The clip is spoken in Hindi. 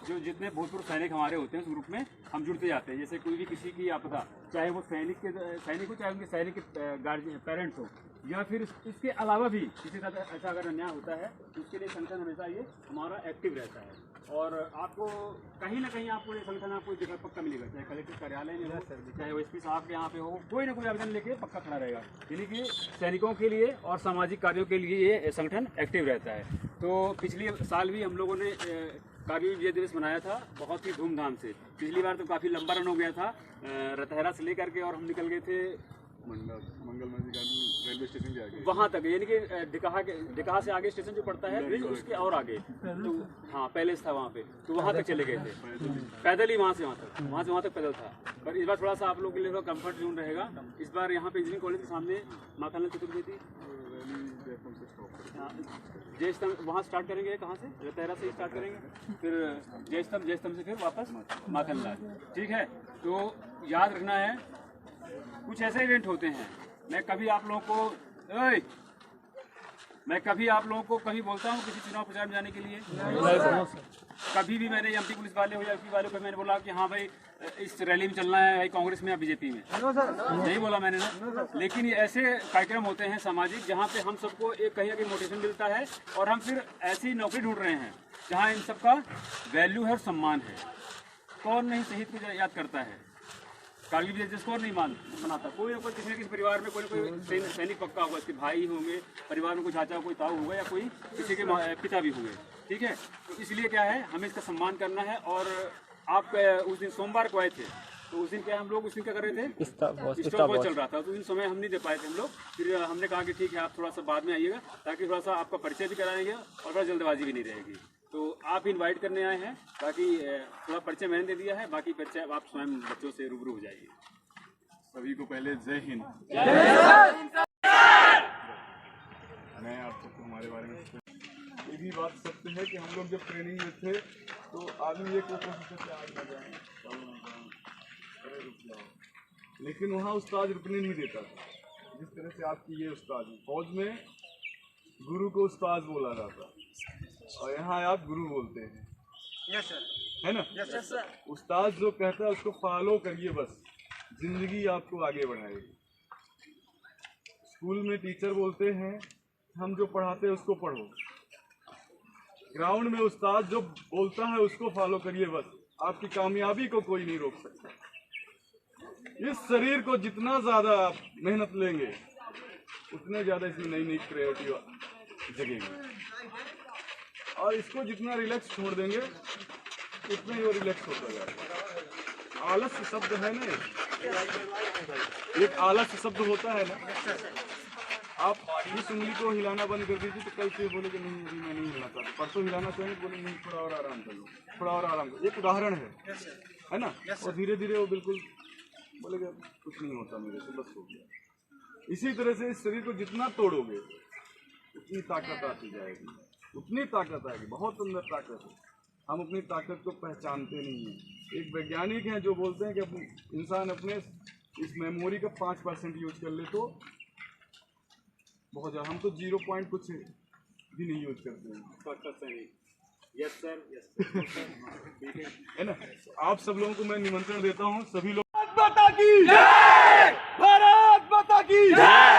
जो जितने भूतपूर्व सैनिक हमारे होते हैं उस ग्रुप में हम जुड़ते जाते हैं। जैसे कोई भी किसी की आपदा, चाहे वो सैनिक हो, चाहे उनके सैनिक के गार्जियन पेरेंट्स हो, या फिर इसके अलावा भी किसी तरह ऐसा अगर अन्याय होता है तो उसके लिए संगठन हमेशा ये हमारा एक्टिव रहता है। और आपको कहीं ना कहीं आपको ये संगठन आपको जगह पक्का मिलेगा, चाहे कलेक्टर कार्यालय में हो, चाहे ओएसपी साहब के यहाँ पे हो, कोई ना कोई आवेदन लेके पक्का खड़ा रहेगा। यानी कि सैनिकों के लिए और सामाजिक कार्यों के लिए ये संगठन एक्टिव रहता है। तो पिछले साल भी हम लोगों ने कारगिल विजय दिवस मनाया था बहुत ही धूमधाम से। पिछली बार तो काफ़ी लंबा रन हो गया था रतहरा से लेकर के, और हम निकल गए थे मंगल रेलवे स्टेशन के आगे वहाँ तक, यानी कि डिकाहा से आगे स्टेशन जो पड़ता है ब्रिज उसके और आगे, तो हाँ पैलेस था वहाँ पे, तो वहाँ तक चले गए थे पैदल ही, वहाँ से वहाँ तक पैदल था। पर इस बार थोड़ा सा आप लोगों के लिए थोड़ा कम्फर्ट जोन रहेगा। इस बार यहाँ पे इंजीनियरिंग कॉलेज के सामने माखनलाल चतुर्वेदी जय स्तंभ वहाँ स्टार्ट करेंगे। कहाँ से? रतहरा से स्टार्ट करेंगे, फिर जय स्तंभ से फिर वापस माखनलाल। ठीक है, तो याद रखना है कुछ ऐसे इवेंट होते हैं। मैं कभी आप लोगों को कभी बोलता हूँ किसी चुनाव प्रचार में जाने के लिए, कभी भी मैंने एमपी पुलिस वाले हो या यूपी वाले को मैंने बोला कि हाँ भाई इस रैली में चलना है, भाई कांग्रेस में या बीजेपी में, नहीं बोला मैंने ना। लेकिन ये ऐसे कार्यक्रम होते हैं सामाजिक जहाँ पे हम सबको एक कहीं ना कहीं मोटिवेशन मिलता है, और हम फिर ऐसी नौकरी ढूंढ रहे हैं जहाँ इन सबका वैल्यू है और सम्मान है। कौन नहीं शहीद को याद करता है, कारगिल विजय दिवस कौन नहीं मनाता। कोई ना कोई किसी न किसी परिवार में कोई ना कोई सैनिक पक्का होगा, इसके भाई होंगे, परिवार में कोई चाचा कोई ताऊ होगा, या कोई किसी के पिता भी होंगे। ठीक है, तो इसलिए क्या है हमें इसका सम्मान करना है। और आप उस दिन सोमवार को आए थे, तो उस दिन क्या हम लोग उस दिन क्या कर रहे थे, स्टॉप वॉच चल रहा था, तो उस दिन समय हम नहीं दे पाए थे हम लोग। फिर हमने कहा कि ठीक है आप थोड़ा सा बाद में आइएगा, ताकि थोड़ा सा आपका परिचय भी कराएंगे और थोड़ा जल्दबाजी भी नहीं रहेगी। तो आप इनवाइट करने आए हैं, बाकी थोड़ा परिचय मैंने दे दिया है, बाकी परिचय आप स्वयं बच्चों से रूबरू हो जाइए। सभी को पहले जय हिंद। मैं आप सबको हमारे बारे में ये भी बात सत्य है कि हम लोग जब ट्रेनिंग में थे तो आदमी एक कोशिश से आज न जाए, लेकिन वहाँ उस्ताद रुकने नहीं देता था। जिस तरह से आपकी ये उस्ताद है, फौज में गुरु को उस्ताद बोला जाता और यहाँ आप गुरु बोलते हैं। यस सर, है ना? Yes sir. उस्ताद जो कहता है उसको फॉलो करिए, बस जिंदगी आपको आगे बढ़ाएगी। स्कूल में टीचर बोलते हैं हम जो पढ़ाते हैं उसको पढ़ो, ग्राउंड में उस्ताद जो बोलता है उसको फॉलो करिए, बस आपकी कामयाबी को कोई नहीं रोक सकता। इस शरीर को जितना ज्यादा आप मेहनत लेंगे उतने ज्यादा इसमें नई नई क्रिएटिव जगेगी, और इसको जितना रिलैक्स छोड़ देंगे उतना ही वो रिलैक्स होता जाएगा। आलस्य शब्द है ना, एक आलस्य शब्द होता है ना। आप इस उंगली को हिलाना बंद कर दीजिए तो कल से बोले कि नहीं अभी मैं नहीं हिलना चाहता, परसों हिलाना चाहिए बोले नहीं थोड़ा और आराम कर लो, थोड़ा और आराम करो। एक उदाहरण है ना, और धीरे धीरे वो बिल्कुल बोलेगा कुछ नहीं होता मेरे से, बस हो गया। इसी तरह से इस शरीर को जितना तोड़ोगे उतनी ताकत आती जाएगी, उतनी ताकत आएगी, बहुत अंदर ताकत है। हम अपनी ताकत को पहचानते नहीं हैं। एक वैज्ञानिक हैं जो बोलते हैं कि इंसान अपने इस मेमोरी का 5% यूज कर ले तो बहुत ज़्यादा, हम तो 0 पॉइंट कुछ भी नहीं यूज करते हैं। यस सर, यस है ना? आप सब लोगों को मैं निमंत्रण देता हूँ, सभी लोग भारत माता की जय, भारत माता की जय।